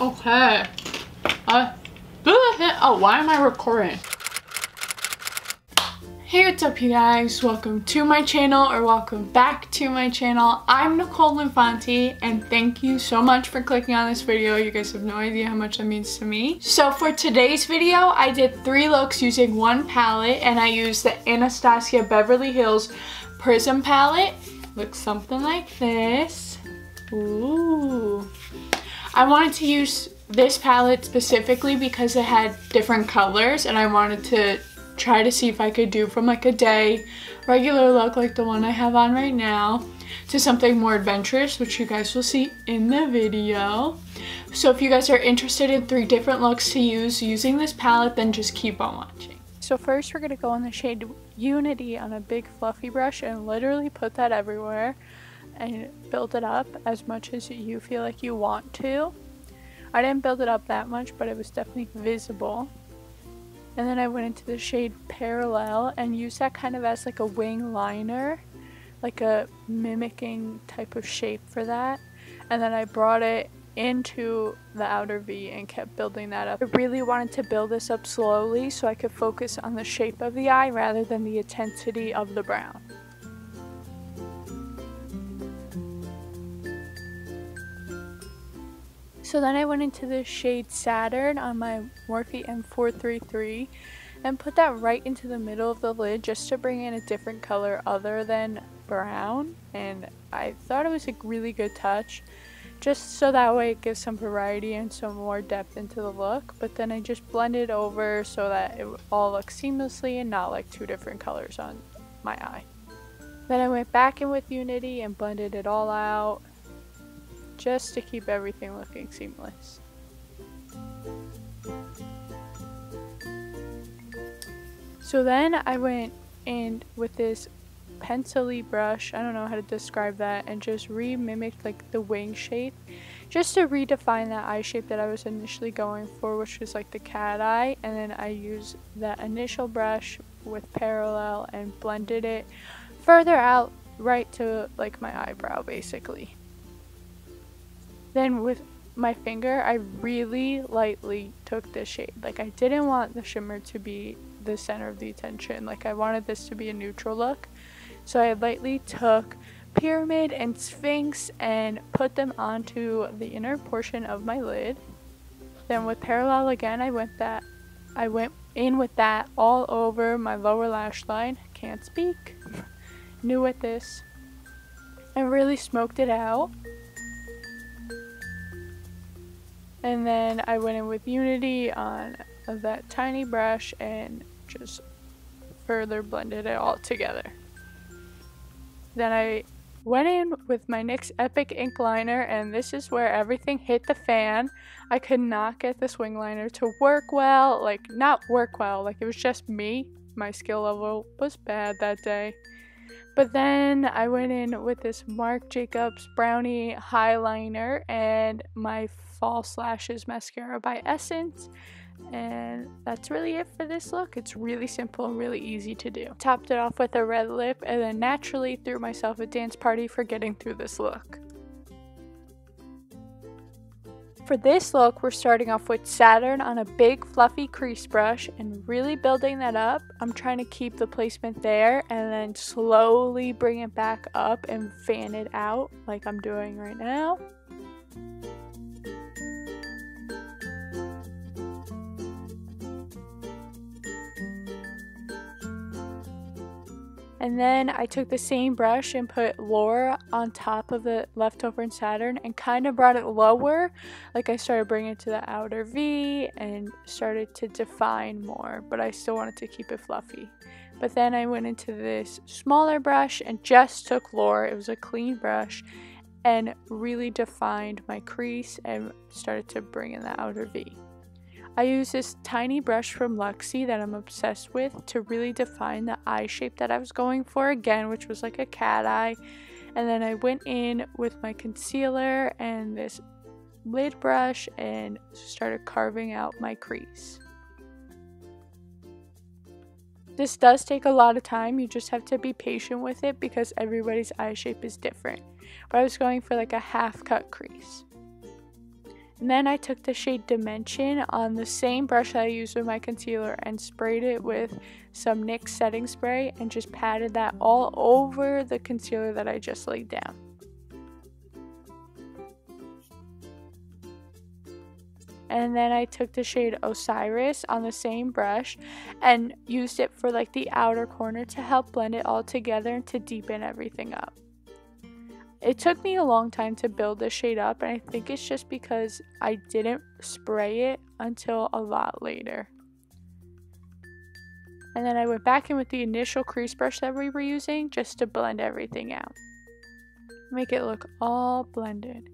Okay. Oh, why am I recording? Hey, what's up you guys? Welcome to my channel, or welcome back to my channel. I'm Nicole Linfante, and thank you so much for clicking on this video. You guys have no idea how much that means to me. So for today's video, I did 3 looks using one palette, and I used the Anastasia Beverly Hills Prism palette. Looks something like this. Ooh. I wanted to use this palette specifically because it had different colors, and I wanted to try to see if I could do from like a day regular look like the one I have on right now to something more adventurous, which you guys will see in the video. So if you guys are interested in 3 different looks to use using this palette, then just keep on watching. So first we're going to go on the shade Unity on a big fluffy brush and literally put that everywhere and build it up as much as you feel like you want to. I didn't build it up that much, but it was definitely visible. And then I went into the shade Parallel and used that kind of as like a wing liner, like a mimicking type of shape for that. And then I brought it into the outer V and kept building that up. I really wanted to build this up slowly so I could focus on the shape of the eye rather than the intensity of the brown. So then I went into the shade Saturn on my Morphe M433 and put that right into the middle of the lid just to bring in a different color other than brown. And I thought it was a really good touch, just so that way it gives some variety and some more depth into the look. But then I just blended over so that it all looks seamlessly and not like 2 different colors on my eye. Then I went back in with Unity and blended it all out, just to keep everything looking seamless. So then I went in with this pencil-y brush, I don't know how to describe that, and just re-mimicked like the wing shape, just to redefine that eye shape that I was initially going for, which was like the cat eye. And then I used that initial brush with Parallel and blended it further out right to like my eyebrow basically. Then with my finger, I really lightly took this shade. Like, I didn't want the shimmer to be the center of the attention. Like, I wanted this to be a neutral look. So I lightly took Pyramid and Sphinx and put them onto the inner portion of my lid. Then with Parallel again, I went in with that all over my lower lash line. Can't speak. New with this. And really smoked it out. And then I went in with Unity on that tiny brush and just further blended it all together. Then I went in with my NYX Epic Ink Liner, and this is where everything hit the fan. I could not get this wing liner to work well, like not work well, like it was just me. My skill level was bad that day. But then I went in with this Marc Jacobs Brownie Highliner and my False Lashes Mascara by Essence. And that's really it for this look. It's really simple and really easy to do. Topped it off with a red lip and then naturally threw myself a dance party for getting through this look. For this look, we're starting off with Saturn on a big fluffy crease brush and really building that up. I'm trying to keep the placement there and then slowly bring it back up and fan it out like I'm doing right now. And then I took the same brush and put Laura on top of the leftover in Saturn and kind of brought it lower. Like I started bringing it to the outer V and started to define more, but I still wanted to keep it fluffy. But then I went into this smaller brush and just took Laura, it was a clean brush, and really defined my crease and started to bring in the outer V. I used this tiny brush from Luxie that I'm obsessed with to really define the eye shape that I was going for again, which was like a cat eye. And then I went in with my concealer and this lid brush and started carving out my crease. This does take a lot of time, you just have to be patient with it because everybody's eye shape is different. But I was going for like a half cut crease. And then I took the shade Dimension on the same brush that I used with my concealer and sprayed it with some NYX setting spray and just patted that all over the concealer that I just laid down. And then I took the shade Osiris on the same brush and used it for like the outer corner to help blend it all together and to deepen everything up. It took me a long time to build this shade up, and I think it's just because I didn't spray it until a lot later. And then I went back in with the initial crease brush that we were using just to blend everything out. Make it look all blended.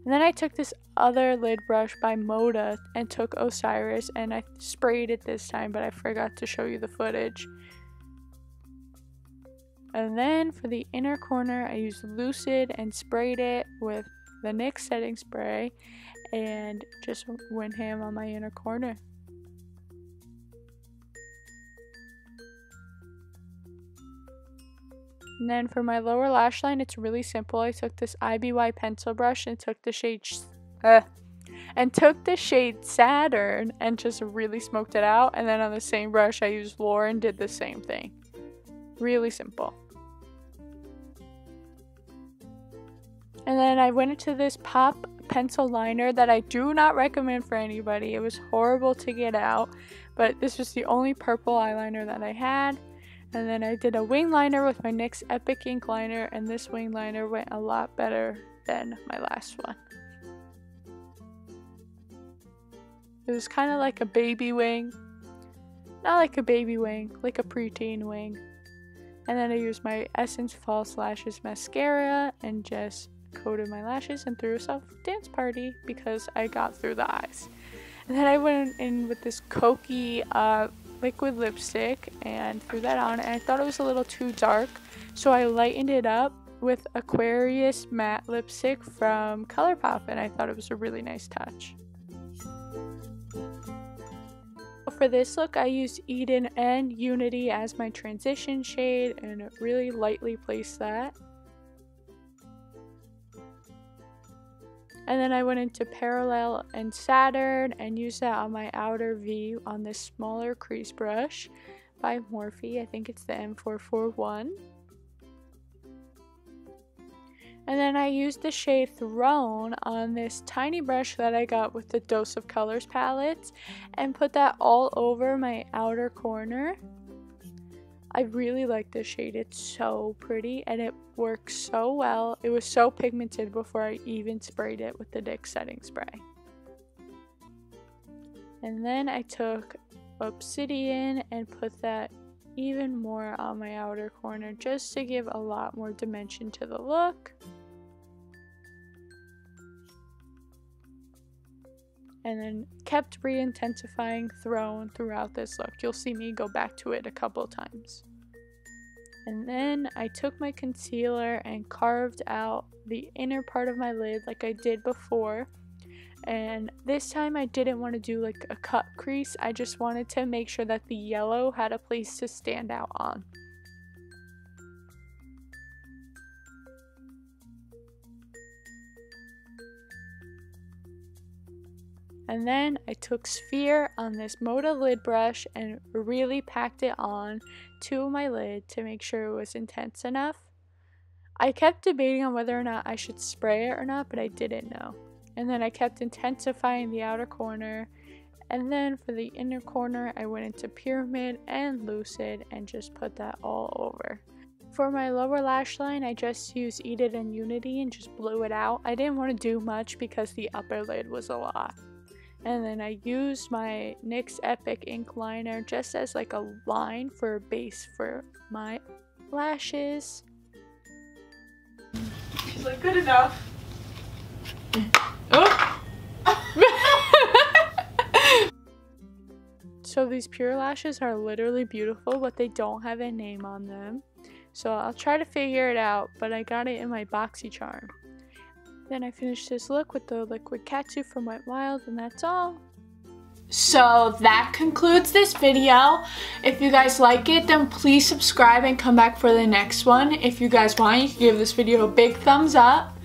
And then I took this other lid brush by Moda and took Osiris, and I sprayed it this time, but I forgot to show you the footage. And then for the inner corner, I used Lucid and sprayed it with the NYX setting spray and just went ham on my inner corner. And then for my lower lash line, it's really simple. I took this IBY pencil brush and took the shade Saturn and just really smoked it out. And then on the same brush, I used Lauren and did the same thing. Really simple. And then I went into this pop pencil liner that I do not recommend for anybody. It was horrible to get out, but this was the only purple eyeliner that I had. And then I did a wing liner with my NYX Epic Ink liner, and this wing liner went a lot better than my last one. It was kind of like a baby wing. Not like a baby wing, like a preteen wing. And then I used my Essence False Lashes mascara and just coated my lashes and threw a self-dance party because I got through the eyes. And then I went in with this Cokey liquid lipstick and threw that on, and I thought it was a little too dark, so I lightened it up with Aquarius matte lipstick from ColourPop, and I thought it was a really nice touch. For this look, I used Eden and Unity as my transition shade and really lightly placed that. And then I went into Parallel and Saturn and used that on my outer V on this smaller crease brush by Morphe. I think it's the M441. And then I used the shade Throne on this tiny brush that I got with the Dose of Colors palettes and put that all over my outer corner. I really like this shade. It's so pretty and it works so well. It was so pigmented before I even sprayed it with the NYX setting spray. And then I took Obsidian and put that even more on my outer corner just to give a lot more dimension to the look. And then kept re-intensifying Throne throughout this look. You'll see me go back to it a couple times. And then I took my concealer and carved out the inner part of my lid like I did before. And this time I didn't want to do like a cut crease. I just wanted to make sure that the yellow had a place to stand out on. And then I took Sphere on this Moda lid brush and really packed it on to my lid to make sure it was intense enough. I kept debating on whether or not I should spray it or not, but I didn't know. And then I kept intensifying the outer corner. And then for the inner corner, I went into Pyramid and Lucid and just put that all over. For my lower lash line, I just used Eden and Unity and just blew it out. I didn't want to do much because the upper lid was a lot. And then I used my NYX Epic Ink liner just as like a line for a base for my lashes. She's like, good enough. Oh! So these pure lashes are literally beautiful, but they don't have a name on them. So I'll try to figure it out, but I got it in my BoxyCharm. Then I finished this look with the liquid catsuit from Wet n Wild, and that's all. So that concludes this video. If you guys like it, then please subscribe and come back for the next one. If you guys want, you can give this video a big thumbs up.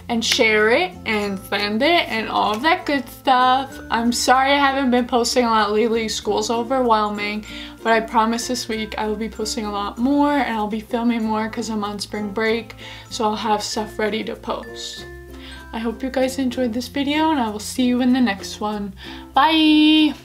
and share it and friend it and all of that good stuff. I'm sorry I haven't been posting a lot lately. School's overwhelming, but I promise this week I will be posting a lot more and I'll be filming more because I'm on spring break, so I'll have stuff ready to post. I hope you guys enjoyed this video and I will see you in the next one. Bye!